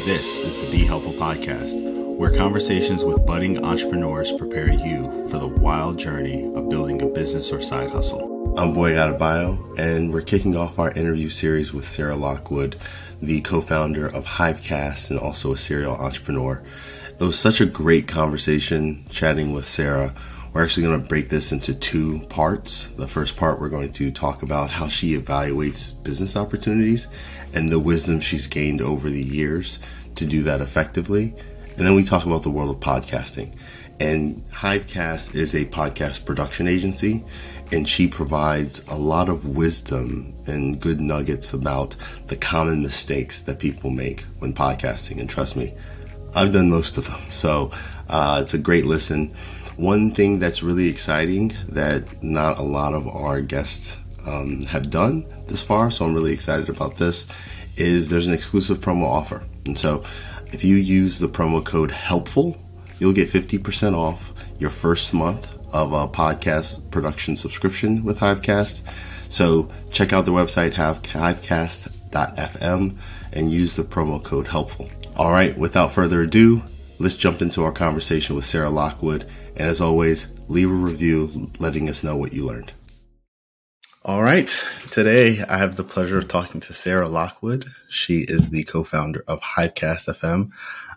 This is the Be Helpful Podcast, where conversations with budding entrepreneurs prepare you for the wild journey of building a business or side hustle. I'm Boy Adebayo, and we're kicking off our interview series with Sarah Lockwood, the co-founder of Hivecast and also a serial entrepreneur. It was such a great conversation chatting with Sarah. We're actually going to break this into two parts. The first part, we're going to talk about how she evaluates business opportunities and the wisdom she's gained over the years to do that effectively. And then we talk about the world of podcasting. And Hivecast is a podcast production agency, and she provides a lot of wisdom and good nuggets about the common mistakes that people make when podcasting. And trust me, I've done most of them. So it's a great listen. One thing that's really exciting that not a lot of our guests have done this far, so I'm really excited about this, is there's an exclusive promo offer. And so if you use the promo code HELPFUL, you'll get 50% off your first month of a podcast production subscription with Hivecast. So check out the website, hivecast.fm, and use the promo code HELPFUL. All right, without further ado, let's jump into our conversation with Sarah Lockwood. And as always, leave a review letting us know what you learned. All right. Today, I have the pleasure of talking to Sarah Lockwood. She is the co-founder of Hivecast FM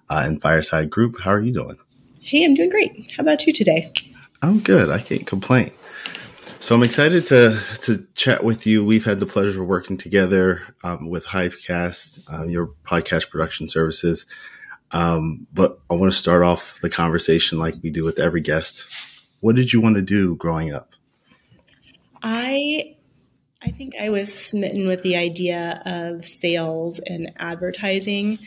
and Fireside Group. How are you doing? Hey, I'm doing great. How about you today? I'm good. I can't complain. So I'm excited to chat with you. We've had the pleasure of working together with Hivecast, your podcast production services. But I want to start off the conversation like we do with every guest. What did you want to do growing up? I think I was smitten with the idea of sales and advertising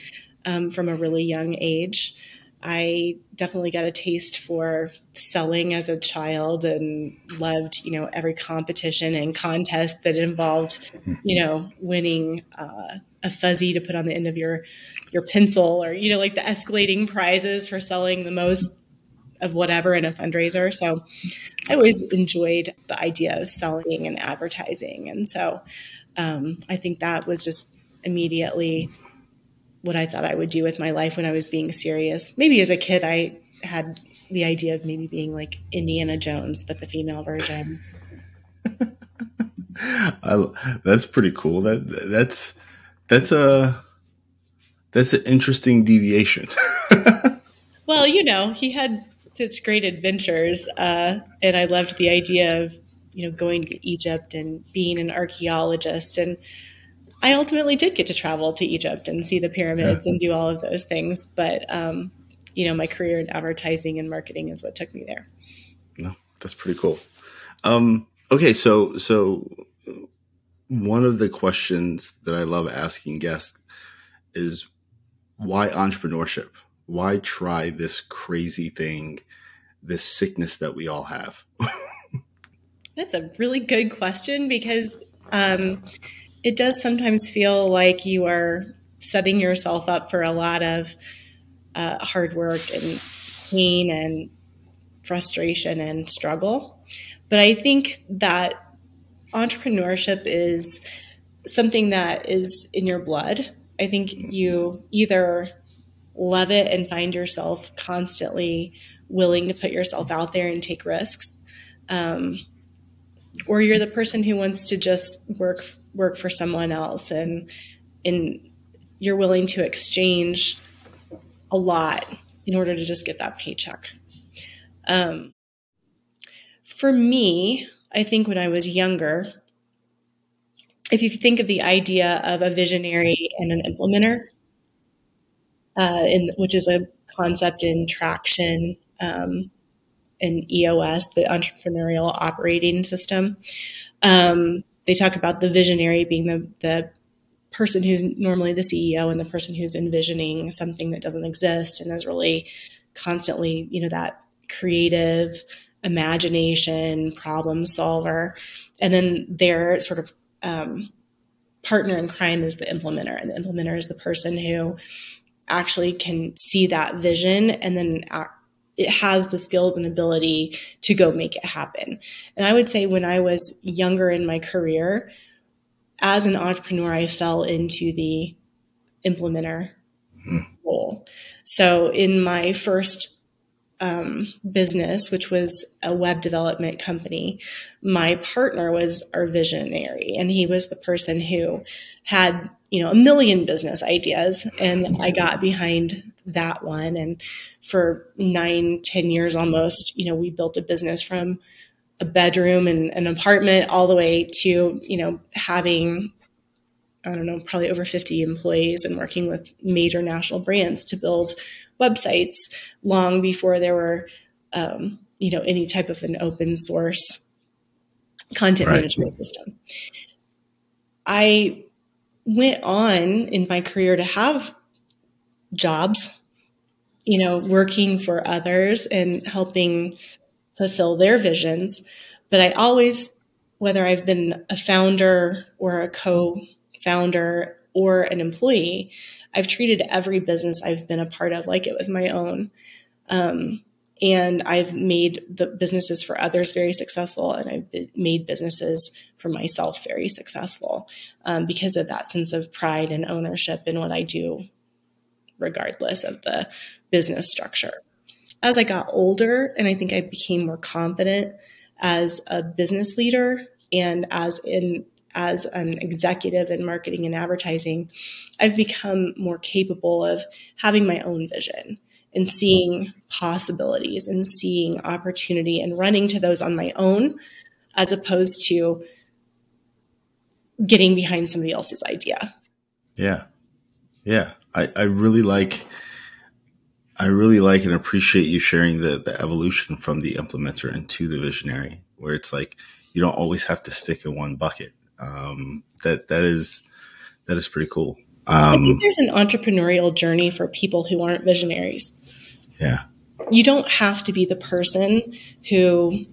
from a really young age. I definitely got a taste for selling as a child and loved, every competition and contest that involved, winning a fuzzy to put on the end of your pencil, or, like the escalating prizes for selling the most of whatever in a fundraiser. So I always enjoyed the idea of selling and advertising. And so I think that was just immediately what I thought I would do with my life when I was being serious. Maybe as a kid, I had the idea of maybe being like Indiana Jones, but the female version. That's pretty cool. That's an interesting deviation. Well, he had such great adventures, and I loved the idea of going to Egypt and being an archaeologist. And I ultimately did get to travel to Egypt and see the pyramids and do all of those things. But, my career in advertising and marketing is what took me there. No, that's pretty cool. Okay. So one of the questions that I love asking guests is, why entrepreneurship? Why try this crazy thing, this sickness that we all have? That's a really good question, because, it does sometimes feel like you are setting yourself up for a lot of hard work and pain and frustration and struggle. But I think that entrepreneurship is something that is in your blood. I think you either love it and find yourself constantly willing to put yourself out there and take risks, or you're the person who wants to just work for someone else, and you're willing to exchange a lot in order to just get that paycheck. For me, I think when I was younger, if you think of the idea of a visionary and an implementer, which is a concept in traction, and EOS, the entrepreneurial operating system. They talk about the visionary being the person who's normally the CEO and the person who's envisioning something that doesn't exist and is really constantly, that creative imagination, problem solver. And then their sort of partner in crime is the implementer. And the implementer is the person who actually can see that vision and then it has the skills and ability to go make it happen. And I would say when I was younger in my career, as an entrepreneur, I fell into the implementer role. So in my first business, which was a web development company, my partner was our visionary, and he was the person who had, a million business ideas. And I got behind that one. And for 9-10 years almost, we built a business from a bedroom and an apartment all the way to, having, I don't know, probably over 50 employees and working with major national brands to build websites long before there were, any type of an open source content management system. I went on in my career to have jobs, working for others and helping fulfill their visions. But I always, whether I've been a founder or a co-founder or an employee, I've treated every business I've been a part of like it was my own. And I've made the businesses for others very successful, and I've made businesses for myself very successful because of that sense of pride and ownership in what I do, regardless of the business structure. As I got older, and I think I became more confident as a business leader and as an executive in marketing and advertising, I've become more capable of having my own vision and seeing possibilities and seeing opportunity and running to those on my own, as opposed to getting behind somebody else's idea. Yeah. Yeah. I really like and appreciate you sharing the evolution from the implementer into the visionary, where it's like, you don't always have to stick in one bucket. That is pretty cool. I think there's an entrepreneurial journey for people who aren't visionaries. Yeah. You don't have to be the person who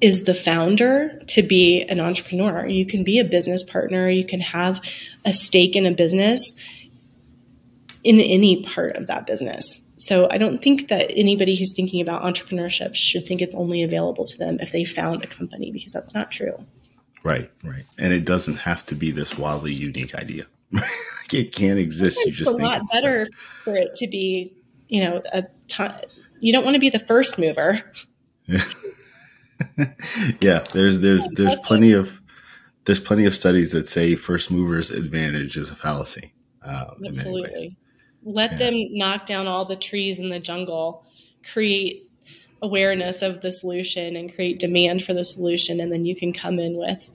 is the founder to be an entrepreneur. You can be a business partner. You can have a stake in a business in any part of that business. So I don't think that anybody who's thinking about entrepreneurship should think it's only available to them if they found a company, because that's not true. Right. And it doesn't have to be this wildly unique idea. It can't exist. You just think it's a lot better for it to be, you don't want to be the first mover. Yeah. There's plenty of studies that say first mover's advantage is a fallacy. Absolutely. Let them knock down all the trees in the jungle, create awareness of the solution and create demand for the solution. And then you can come in with,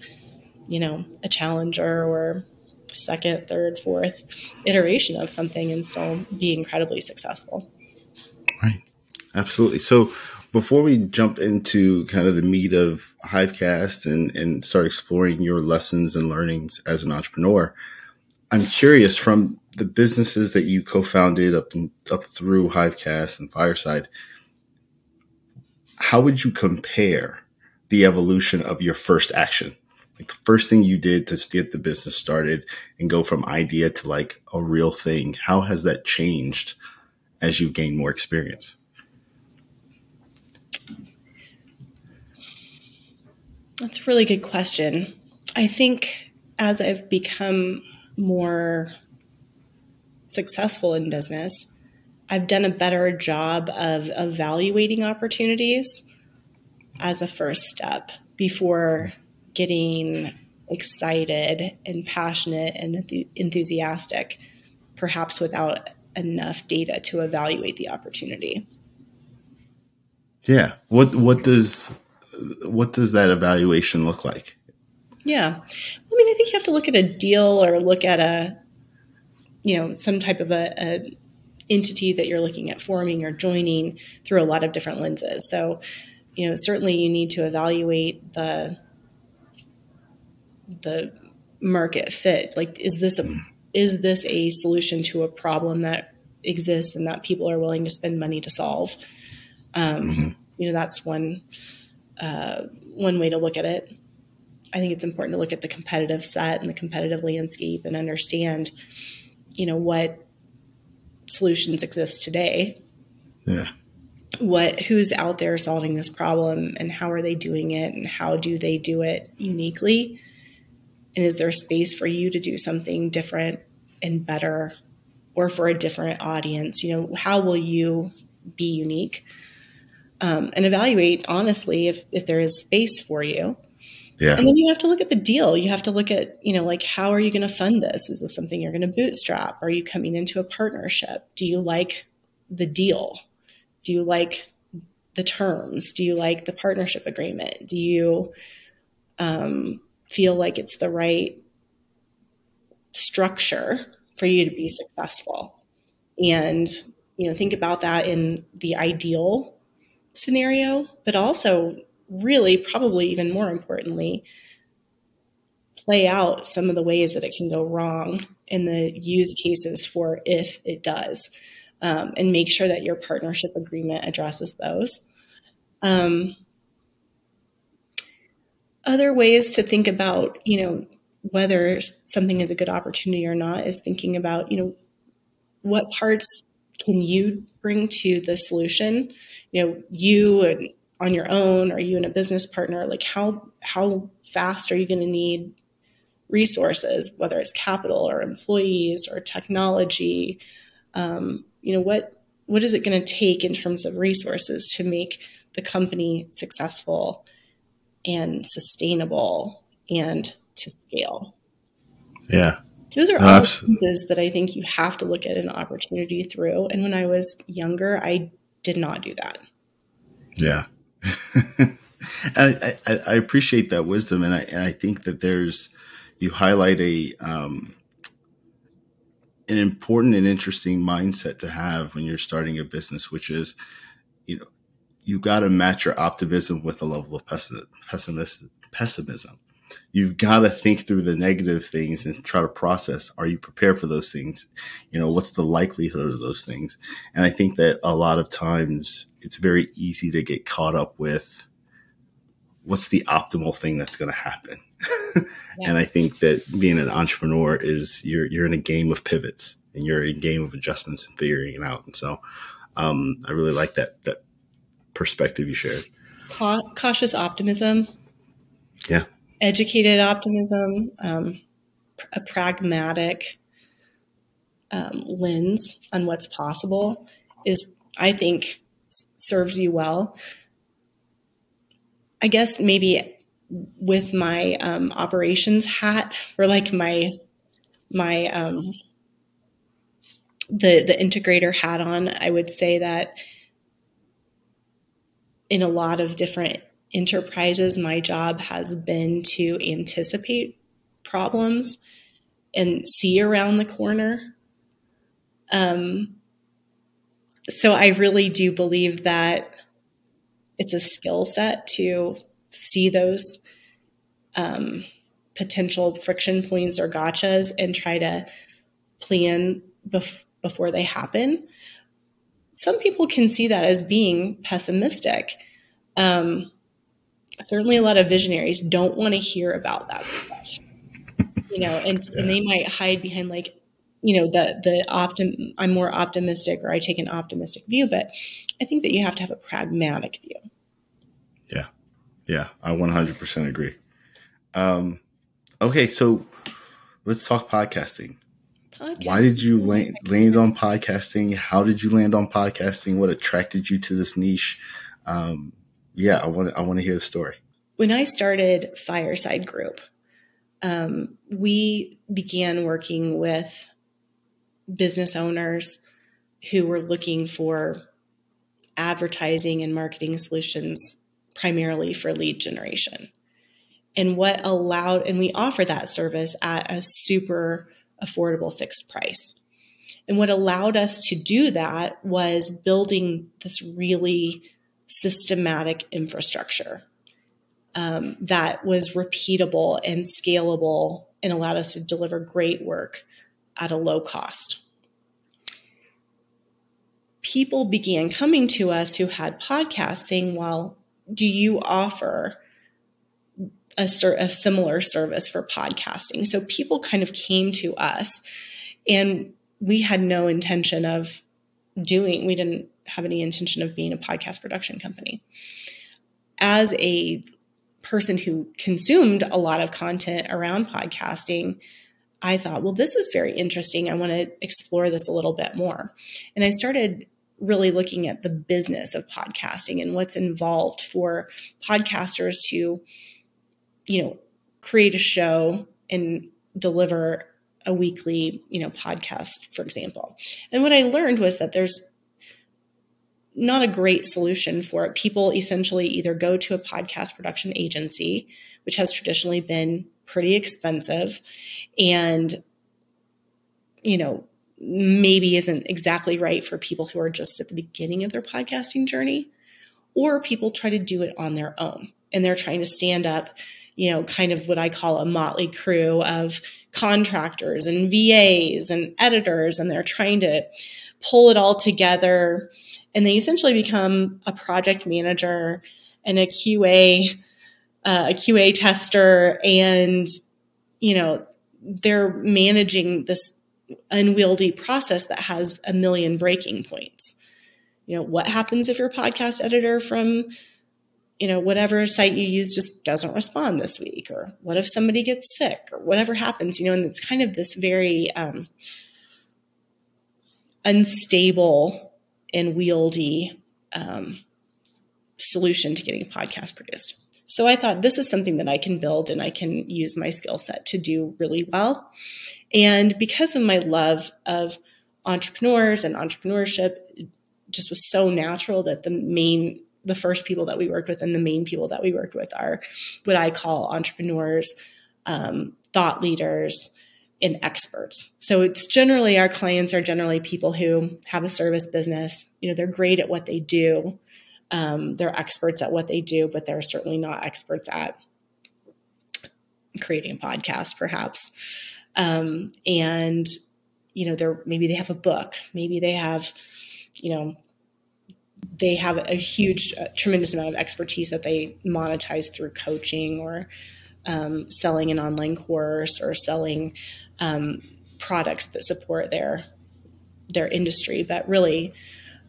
a challenger or second, third, fourth iteration of something and still be incredibly successful. Right. Absolutely. So before we jump into kind of the meat of Hivecast and start exploring your lessons and learnings as an entrepreneur, I'm curious, from the businesses that you co-founded up through Hivecast and Fireside, how would you compare the evolution of your first action? Like the first thing you did to get the business started and go from idea to like a real thing. How has that changed as you gain more experience? That's a really good question. I think as I've become more successful in business, I've done a better job of evaluating opportunities as a first step before getting excited and passionate and enthusiastic, perhaps without enough data to evaluate the opportunity. Yeah. What does that evaluation look like? Yeah. I think you have to look at a deal or look at some type of a entity that you're looking at forming or joining through a lot of different lenses. So, certainly you need to evaluate the market fit. Like, is this a solution to a problem that exists and that people are willing to spend money to solve? That's one way to look at it. I think it's important to look at the competitive set and the competitive landscape and understand, what solutions exist today. Yeah. Who's out there solving this problem and how are they doing it and how do they do it uniquely? And is there space for you to do something different and better or for a different audience? How will you be unique? And evaluate honestly if there is space for you. Yeah. And then you have to look at the deal. You have to look at, like, how are you going to fund this? Is this something you're going to bootstrap? Are you coming into a partnership? Do you like the deal? Do you like the terms? Do you like the partnership agreement? Do you feel like it's the right structure for you to be successful? And, think about that in the ideal scenario, but also really probably even more importantly, play out some of the ways that it can go wrong in the use cases for if it does, and make sure that your partnership agreement addresses those. Other ways to think about, whether something is a good opportunity or not is thinking about, what parts can you bring to the solution? You and on your own, or you and a business partner, like how fast are you going to need resources, whether it's capital or employees or technology? What is it going to take in terms of resources to make the company successful and sustainable and to scale? Yeah. Those are all pieces that I think you have to look at an opportunity through. And when I was younger, I did not do that. Yeah. I appreciate that wisdom. And I think that you highlight an important and interesting mindset to have when you're starting a business, which is, you got to match your optimism with a level of pessimism. You've got to think through the negative things and try to process. Are you prepared for those things? What's the likelihood of those things? And I think that a lot of times it's very easy to get caught up with what's the optimal thing that's going to happen. Yeah. And I think that being an entrepreneur is you're in a game of pivots and you're in a game of adjustments and figuring it out. And so I really like that perspective you shared. Cautious optimism. Yeah. Educated optimism, a pragmatic lens on what's possible is, I think, serves you well. I guess maybe with my operations hat, or like my the integrator hat on, I would say that in a lot of different enterprises, my job has been to anticipate problems and see around the corner. So I really do believe that it's a skill set to see those potential friction points or gotchas and try to plan before they happen. Some people can see that as being pessimistic. Certainly a lot of visionaries don't want to hear about that stuff, and they might hide behind I'm more optimistic, or I take an optimistic view, but I think that you have to have a pragmatic view. Yeah. Yeah. I 100% agree. Okay. So let's talk podcasting. Why did you land on podcasting? How did you land on podcasting? What attracted you to this niche? I want to hear the story. When I started Fireside Group, we began working with business owners who were looking for advertising and marketing solutions, primarily for lead generation. And we offer that service at a super affordable fixed price. And what allowed us to do that was building this really systematic infrastructure that was repeatable and scalable and allowed us to deliver great work at a low cost. People began coming to us who had podcasts saying, well, do you offer a similar service for podcasting? So people kind of came to us, and we had no intention of we didn't have any intention of being a podcast production company. As a person who consumed a lot of content around podcasting, I thought, well, this is very interesting. I want to explore this a little bit more. And I started really looking at the business of podcasting and what's involved for podcasters to, create a show and deliver a weekly, podcast, for example. And what I learned was that there's not a great solution for it. People essentially either go to a podcast production agency, which has traditionally been pretty expensive and, maybe isn't exactly right for people who are just at the beginning of their podcasting journey, or people try to do it on their own. And they're trying to stand up, kind of what I call a motley crew of contractors and VAs and editors, and they're trying to pull it all together. And they essentially become a project manager and a QA tester, and they're managing this unwieldy process that has a million breaking points. What happens if your podcast editor from whatever site you use just doesn't respond this week? Or what if somebody gets sick, or whatever happens, and it's kind of this very unstable and wieldy solution to getting a podcast produced. So I thought, this is something that I can build and I can use my skill set to do really well. And because of my love of entrepreneurs and entrepreneurship, it just was so natural that the first people that we worked with and the main people that we worked with are what I call entrepreneurs, thought leaders, and experts. So it's generally, our clients are generally people who have a service business. They're great at what they do. They're experts at what they do, but they're certainly not experts at creating a podcast, perhaps. Maybe they have a book. Maybe they have, a huge, tremendous amount of expertise that they monetize through coaching or selling an online course or selling products that support their industry. But really,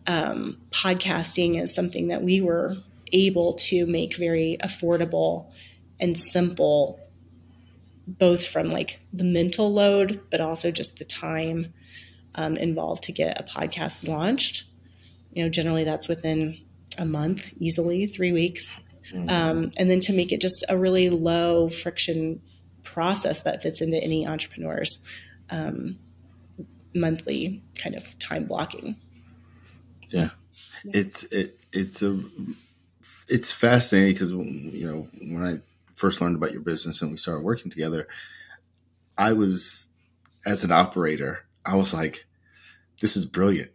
podcasting is something that we were able to make very affordable and simple, both from like the mental load, but also just the time involved to get a podcast launched. Generally that's within a month, easily 3 weeks. And then to make it just a really low friction process that fits into any entrepreneur's monthly kind of time blocking. Yeah. It's fascinating because, when I first learned about your business and we started working together, as an operator, I was like, this is brilliant.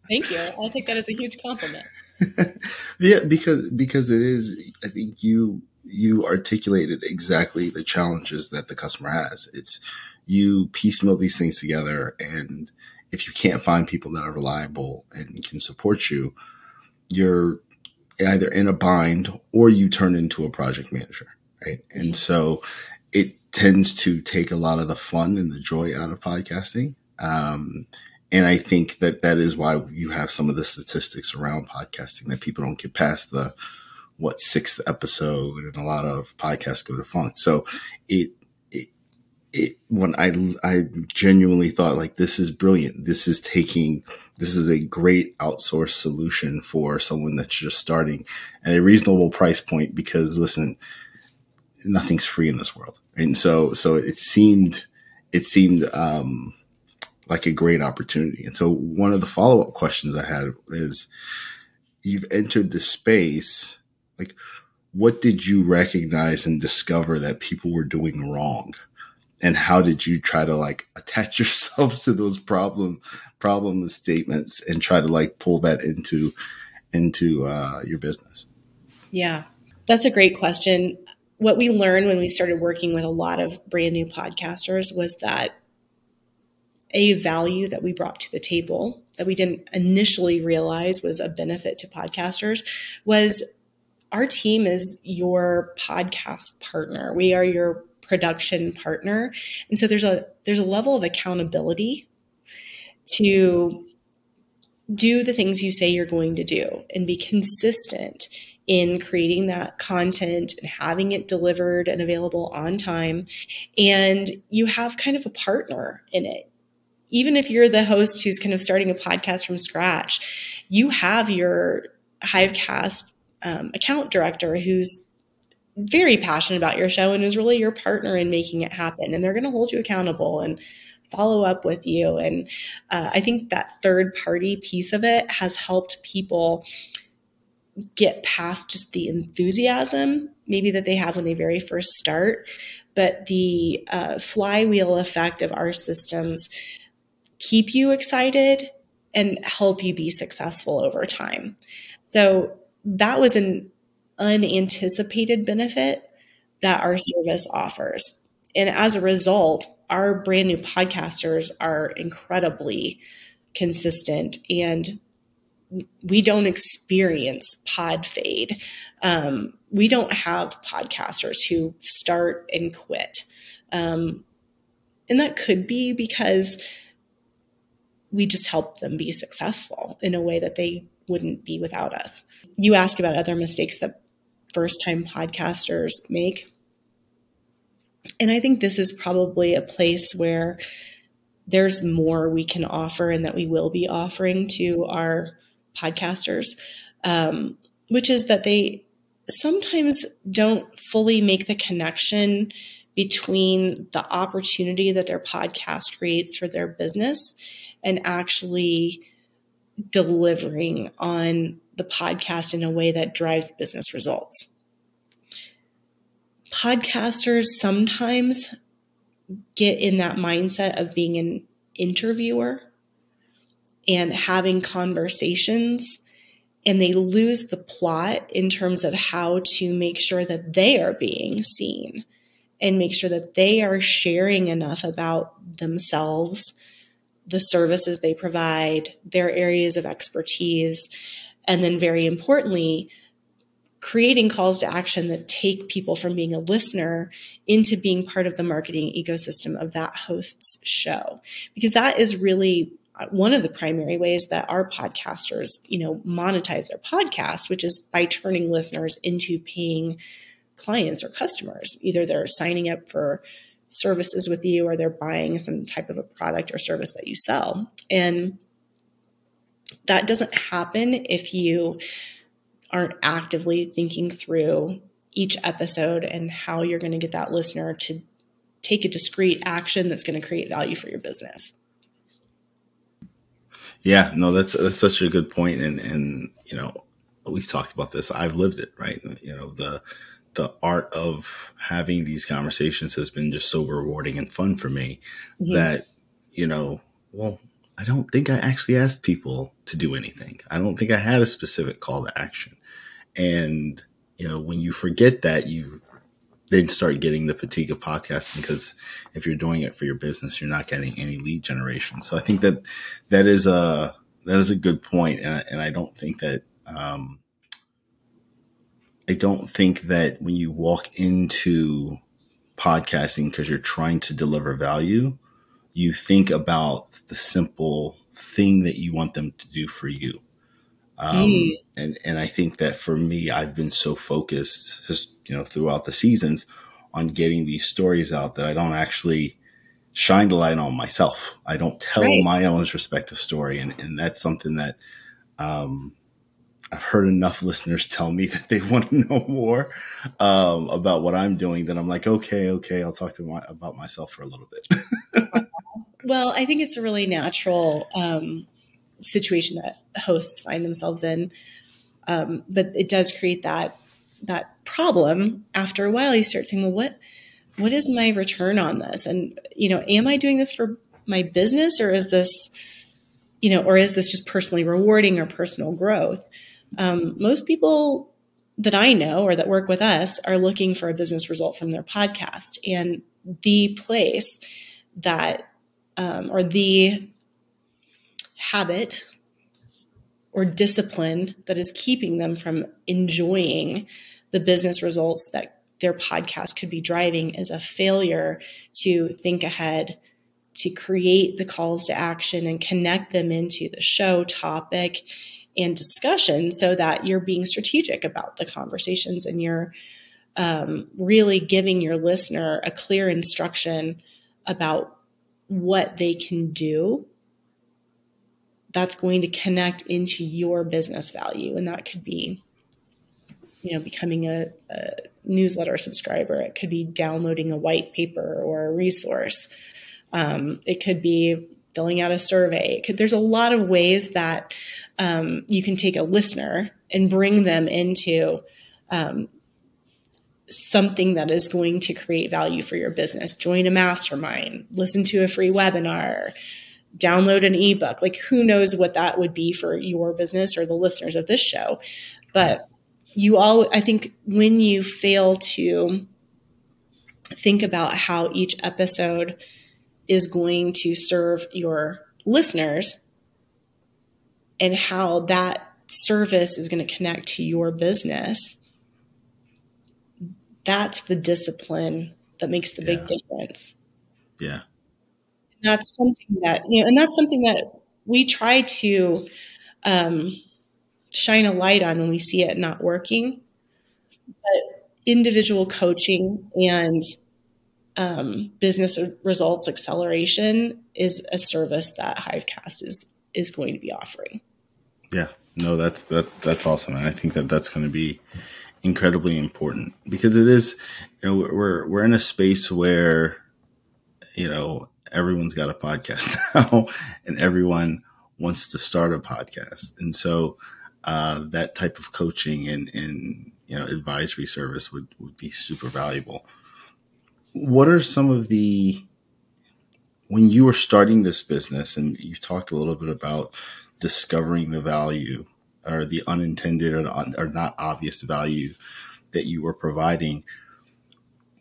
Thank you. I'll take that as a huge compliment. Yeah, because it is, I think you articulated exactly the challenges that the customer has. It's you piecemeal these things together, and if you can't find people that are reliable and can support you, you're either in a bind or you turn into a project manager, right? And so it tends to take a lot of the fun and the joy out of podcasting. And I think that is why you have some of the statistics around podcasting that people don't get past the, 6th episode, and a lot of podcasts go defunct. So when I genuinely thought, like, this is brilliant. This is a great outsourced solution for someone that's just starting at a reasonable price point, because listen, nothing's free in this world. And so it seemed like a great opportunity. And so one of the follow-up questions I had is, you've entered the space, like, what did you recognize and discover that people were doing wrong? And how did you try to attach yourselves to those problem statements and try to pull that into your business? Yeah, that's a great question. What we learned when we started working with a lot of brand new podcasters was that a value that we brought to the table that we didn't initially realize was a benefit to podcasters was, our team is your podcast partner. We are your production partner. And so there's a level of accountability to do the things you say you're going to do and be consistent in creating that content and having it delivered and available on time. And you have kind of a partner in it. Even if you're the host who's kind of starting a podcast from scratch, you have your Hivecast account director who's very passionate about your show and is really your partner in making it happen. And they're going to hold you accountable and follow up with you. And I think that third party piece of it has helped people get past just the enthusiasm maybe that they have when they very first start, but the flywheel effect of our systems keep you excited and help you be successful over time. So that was an unanticipated benefit that our service offers. And as a result, our brand new podcasters are incredibly consistent, and we don't experience pod fade. We don't have podcasters who start and quit. And that could be because we just help them be successful in a way that they wouldn't be without us. You ask about other mistakes that first-time podcasters make. And I think this is probably a place where there's more we can offer and that we will be offering to our podcasters, which is that they sometimes don't fully make the connection between the opportunity that their podcast creates for their business and actually delivering on the podcast in a way that drives business results. Podcasters sometimes get in that mindset of being an interviewer and having conversations, and they lose the plot in terms of how to make sure that they are being seen and make sure that they are sharing enough about themselves, the services they provide, their areas of expertise, and then very importantly, creating calls to action that take people from being a listener into being part of the marketing ecosystem of that host's show. Because that is really one of the primary ways that our podcasters, monetize their podcast, which is by turning listeners into paying clients or customers. Either they're signing up for services with you or they're buying some type of a product or service that you sell. And that doesn't happen if you aren't actively thinking through each episode and how you're going to get that listener to take a discrete action that's going to create value for your business. Yeah, no, that's such a good point. And we've talked about this. I've lived it, right? The art of having these conversations has been just so rewarding and fun for me that, I don't think I actually asked people to do anything. I don't think I had a specific call to action. And, when you forget that, you then start getting the fatigue of podcasting, because if you're doing it for your business, you're not getting any lead generation. So I think that is a good point. And I don't think that, when you walk into podcasting because you're trying to deliver value, you think about the simple thing that you want them to do for you. And I think that for me, I've been so focused, throughout the seasons on getting these stories out that I don't actually shine the light on myself. I don't tell my own respective story. And that's something that, I've heard enough listeners tell me that they want to know more, about what I'm doing, that I'm like, okay, I'll talk about myself for a little bit. Well, I think it's a really natural, situation that hosts find themselves in. But it does create that problem. After a while, you start saying, well, what is my return on this? And, am I doing this for my business, or is this just personally rewarding or personal growth? Most people that I know or that work with us are looking for a business result from their podcast. And the place that, or the habit or discipline that is keeping them from enjoying the business results that their podcast could be driving is a failure to think ahead, to create the calls to action and connect them into the show topic and discussion so that you're being strategic about the conversations and you're really giving your listener a clear instruction about what they can do that's going to connect into your business value. And that could be, becoming a newsletter subscriber. It could be downloading a white paper or a resource. It could be filling out a survey. There's a lot of ways that you can take a listener and bring them into something that is going to create value for your business. Join a mastermind, listen to a free webinar, download an ebook. Like, who knows what that would be for your business or the listeners of this show. But I think when you fail to think about how each episode is going to serve your listeners and how that service is going to connect to your business, that's the discipline that makes the big difference. Yeah. That's something that, and that's something that we try to shine a light on when we see it not working. But individual coaching and business results acceleration is a service that Hivecast is going to be offering. Yeah, no, that's awesome. And I think that's going to be incredibly important because it is, we're in a space where, everyone's got a podcast now and everyone wants to start a podcast. And so that type of coaching and advisory service would be super valuable. What are some of when you were starting this business, and you talked a little bit about discovering the value or the unintended or not obvious value that you were providing,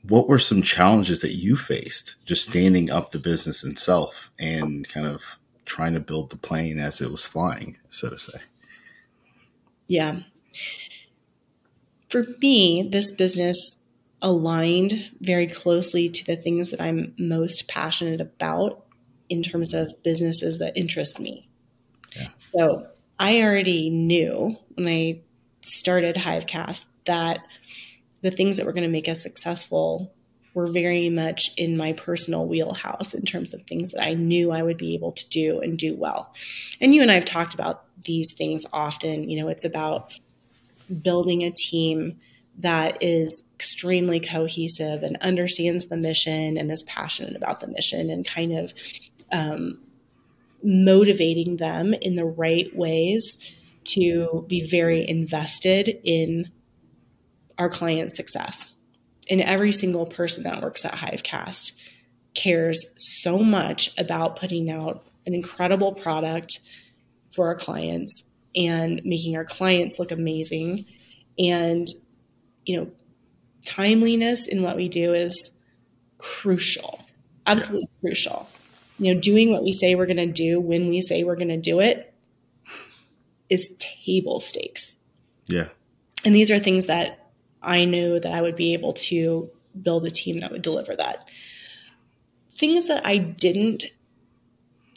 what were some challenges that you faced just standing up the business itself and kind of trying to build the plane as it was flying, so to say? Yeah. For me, this business aligned very closely to the things that I'm most passionate about in terms of businesses that interest me. Yeah. So I already knew when I started Hivecast that the things that were going to make us successful were very much in my personal wheelhouse in terms of things that I knew I would be able to do and do well. And you and I have talked about these things often. It's about building a team that is extremely cohesive and understands the mission and is passionate about the mission and kind of motivating them in the right ways to be very invested in our client's success. And every single person that works at Hivecast cares so much about putting out an incredible product for our clients and making our clients look amazing. And, timeliness in what we do is crucial, absolutely crucial. Doing what we say we're going to do when we say we're going to do it is table stakes. Yeah. And these are things that I knew that I would be able to build a team that would deliver that. Things that I didn't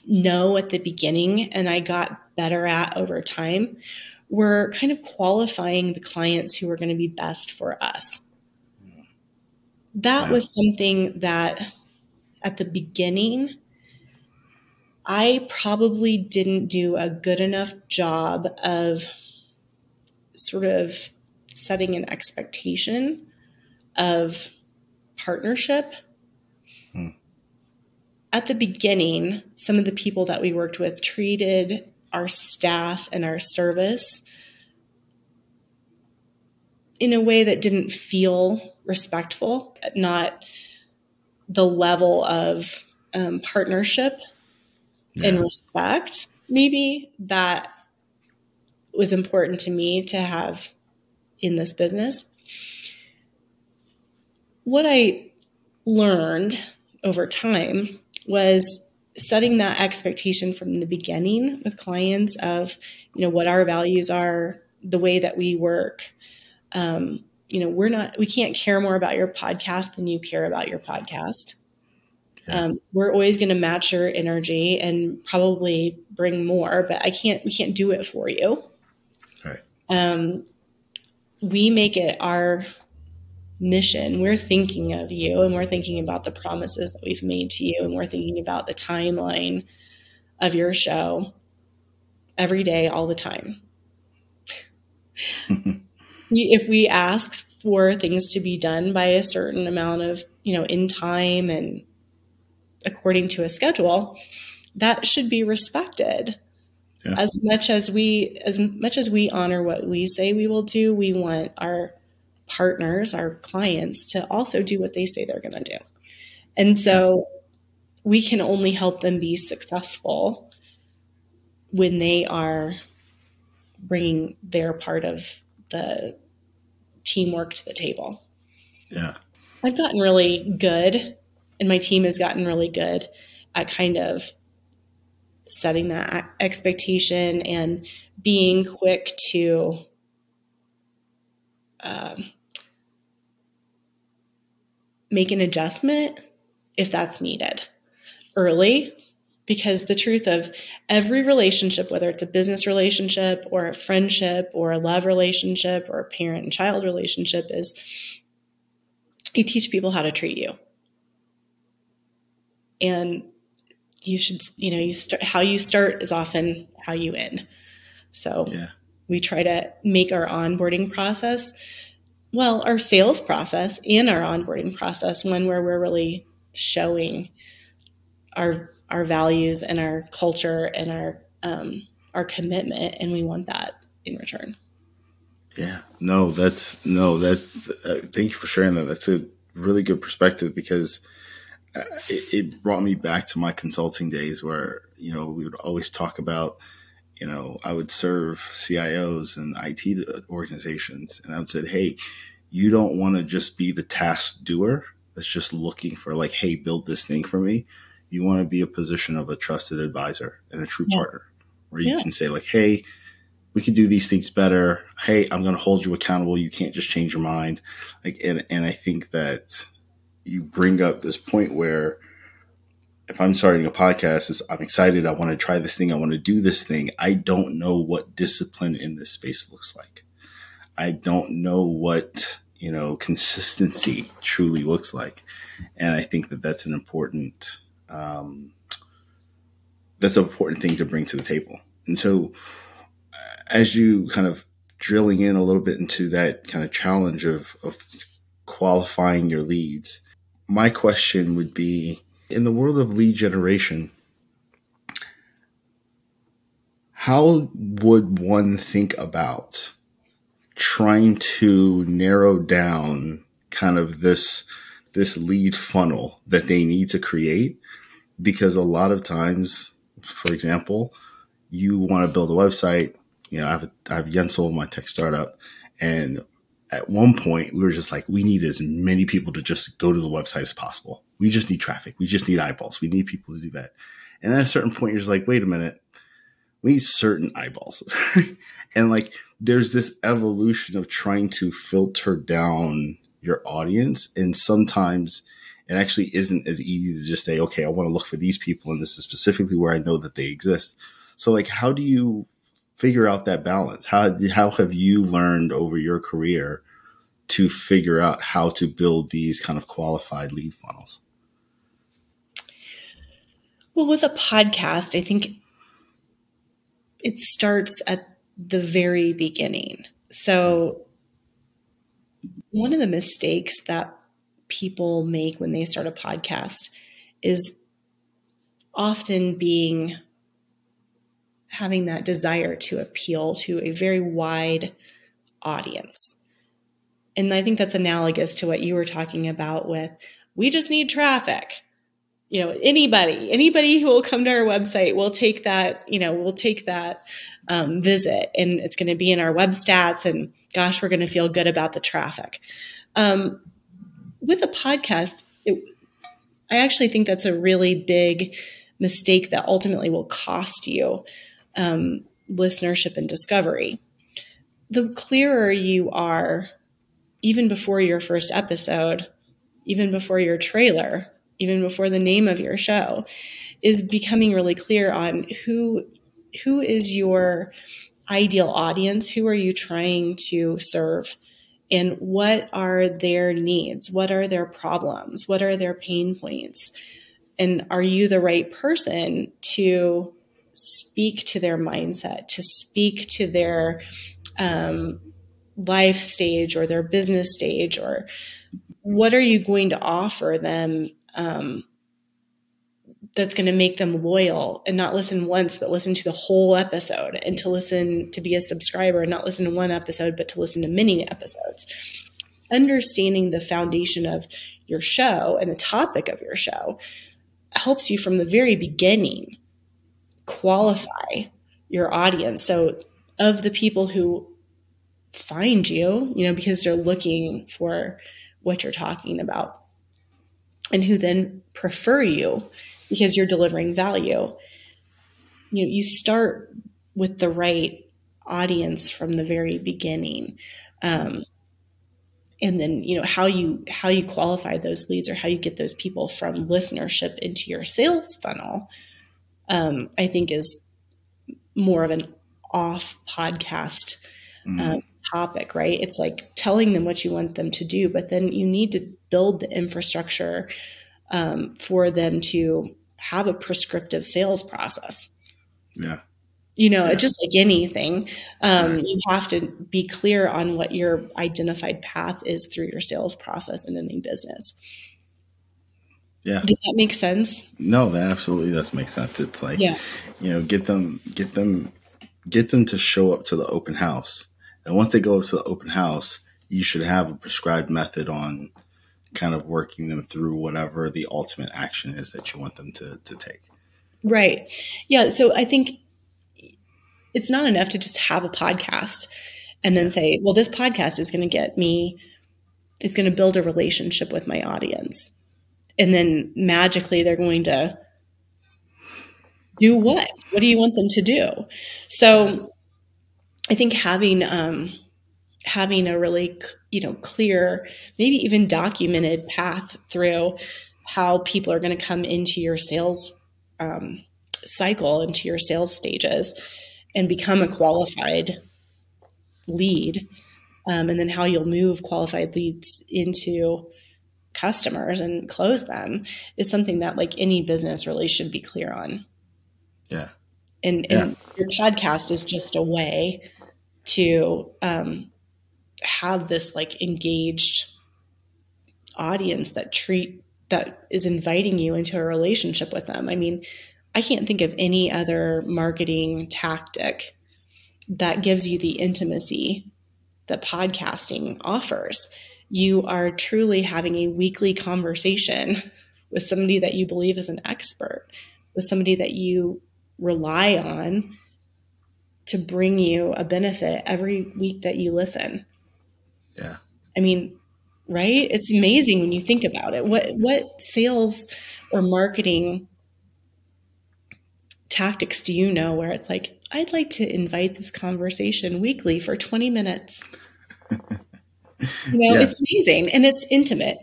know at the beginning and I got better at over time were kind of qualifying the clients who were going to be best for us. That was something that at the beginning, I probably didn't do a good enough job of sort of setting an expectation of partnership. At the beginning, some of the people that we worked with treated our staff and our service in a way that didn't feel respectful, not the level of partnership and respect, maybe, that was important to me to have in this business. What I learned over time was setting that expectation from the beginning with clients of, what our values are, the way that we work. We can't care more about your podcast than you care about your podcast. Yeah. We're always going to match your energy and probably bring more, but we can't do it for you. We make it our mission. We're thinking of you, and we're thinking about the promises that we've made to you, and we're thinking about the timeline of your show every day, all the time. If we ask for things to be done by a certain amount of, in time and according to a schedule, that should be respected. Yeah. As much as we honor what we say we will do, we want our partners, our clients, to also do what they say they're going to do. And so we can only help them be successful when they are bringing their part of the teamwork to the table. Yeah. I've gotten really good, and my team has gotten really good at kind of setting that expectation and being quick to make an adjustment if that's needed early, because the truth of every relationship, whether it's a business relationship or a friendship or a love relationship or a parent and child relationship, is you teach people how to treat you. And you should, how you start is often how you end. So we try to make our onboarding process, our sales process and our onboarding process, one where we're really showing our values and our culture and our commitment, and we want that in return. Yeah, thank you for sharing that. That's a really good perspective, because it brought me back to my consulting days where, we would always talk about, I would serve CIOs and IT organizations, and I would say, hey, you don't want to just be the task doer that's just looking for like, hey, build this thing for me. You want to be a position of a trusted advisor and a true partner, where you can say like, hey, we could do these things better. Hey, I'm going to hold you accountable. You can't just change your mind. Like, and I think that you bring up this point where if I'm starting a podcast, I'm excited. I want to try this thing. I want to do this thing. I don't know what discipline in this space looks like. I don't know what, consistency truly looks like. And I think that that's an important thing to bring to the table. And so as you kind of drilling in a little bit into that kind of challenge of qualifying your leads, my question would be, in the world of lead generation, how would one think about trying to narrow down kind of this lead funnel that they need to create? Because a lot of times, for example, you want to build a website. I have Jensel, my tech startup, and at one point we were just like, we need as many people to just go to the website as possible. We just need traffic. We just need eyeballs. We need people to do that. And at a certain point, you're just like, wait a minute, we need certain eyeballs. And like, there's this evolution of trying to filter down your audience. And sometimes it actually isn't as easy to just say, okay, I want to look for these people, and this is specifically where I know that they exist. So like, how do you figure out that balance? How have you learned over your career to figure out how to build these kind of qualified lead funnels? Well, with a podcast, I think it starts at the very beginning. So one of the mistakes that people make when they start a podcast is often having that desire to appeal to a very wide audience. And I think that's analogous to what you were talking about with, we just need traffic. Anybody who will come to our website will take that, visit, and it's going to be in our web stats, and gosh, we're going to feel good about the traffic. With a podcast, I actually think that's a really big mistake that ultimately will cost you listenership and discovery. The clearer you are, even before your first episode, even before your trailer, even before the name of your show, is becoming really clear on who is your ideal audience? Who are you trying to serve? And what are their needs? What are their problems? What are their pain points? And are you the right person to speak to their mindset, to speak to their life stage or their business stage? Or what are you going to offer them that's going to make them loyal and not listen once, but listen to the whole episode, and to be a subscriber and not listen to one episode, but to listen to many episodes? Understanding the foundation of your show and the topic of your show helps you from the very beginning qualify your audience. So of the people who find you, because they're looking for what you're talking about, and who then prefer you because you're delivering value, you start with the right audience from the very beginning. And then, how you qualify those leads, or how you get those people from listenership into your sales funnel, I think is more of an off podcast topic, right? It's like telling them what you want them to do, but then you need to build the infrastructure for them to have a prescriptive sales process. Yeah. Just like anything, you have to be clear on what your identified path is through your sales process in any business. Yeah. Does that make sense? No, that absolutely does make sense. It's like, get them to show up to the open house. And once they go up to the open house, you should have a prescribed method on kind of working them through whatever the ultimate action is that you want them to take. Right. Yeah. So I think it's not enough to just have a podcast and then say, well, this podcast is going to build a relationship with my audience. And then magically they're going to do what? What do you want them to do? So I think having a really, clear, maybe even documented path through how people are going to come into your sales cycle, into your sales stages, and become a qualified lead, and then how you'll move qualified leads into customers and close them, is something that like any business really should be clear on. Yeah. And your podcast is just a way to have this like engaged audience that is inviting you into a relationship with them. I mean, I can't think of any other marketing tactic that gives you the intimacy that podcasting offers. You are truly having a weekly conversation with somebody that you believe is an expert, with somebody that you rely on to bring you a benefit every week that you listen. Yeah. I mean, right? It's amazing when you think about it. What sales or marketing tactics do you know where it's like, I'd like to invite this conversation weekly for 20 minutes? It's amazing. And it's intimate.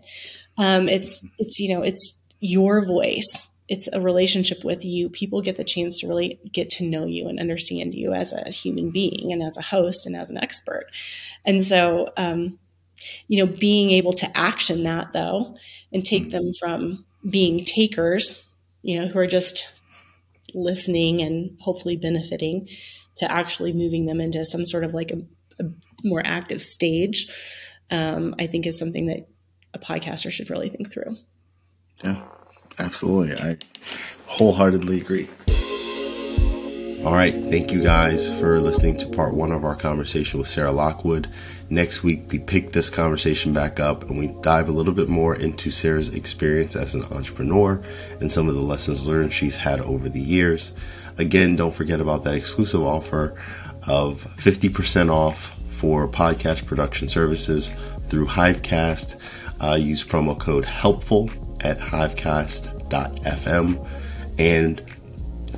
It's your voice. It's a relationship with you. People get the chance to really get to know you and understand you as a human being and as a host and as an expert. And so, being able to action that though, and take them from being takers, who are just listening and hopefully benefiting, to actually moving them into some sort of like a more active stage, I think is something that a podcaster should really think through. Yeah, absolutely. I wholeheartedly agree. All right. Thank you guys for listening to part 1 of our conversation with Sarah Lockwood. Next week, we pick this conversation back up and we dive a little bit more into Sarah's experience as an entrepreneur and some of the lessons learned she's had over the years. Again, don't forget about that exclusive offer of 50% off for podcast production services through Hivecast. Use promo code HELPFUL at hivecast.fm. And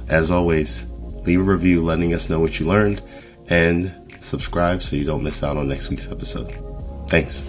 as always, leave a review letting us know what you learned, and subscribe so you don't miss out on next week's episode. Thanks.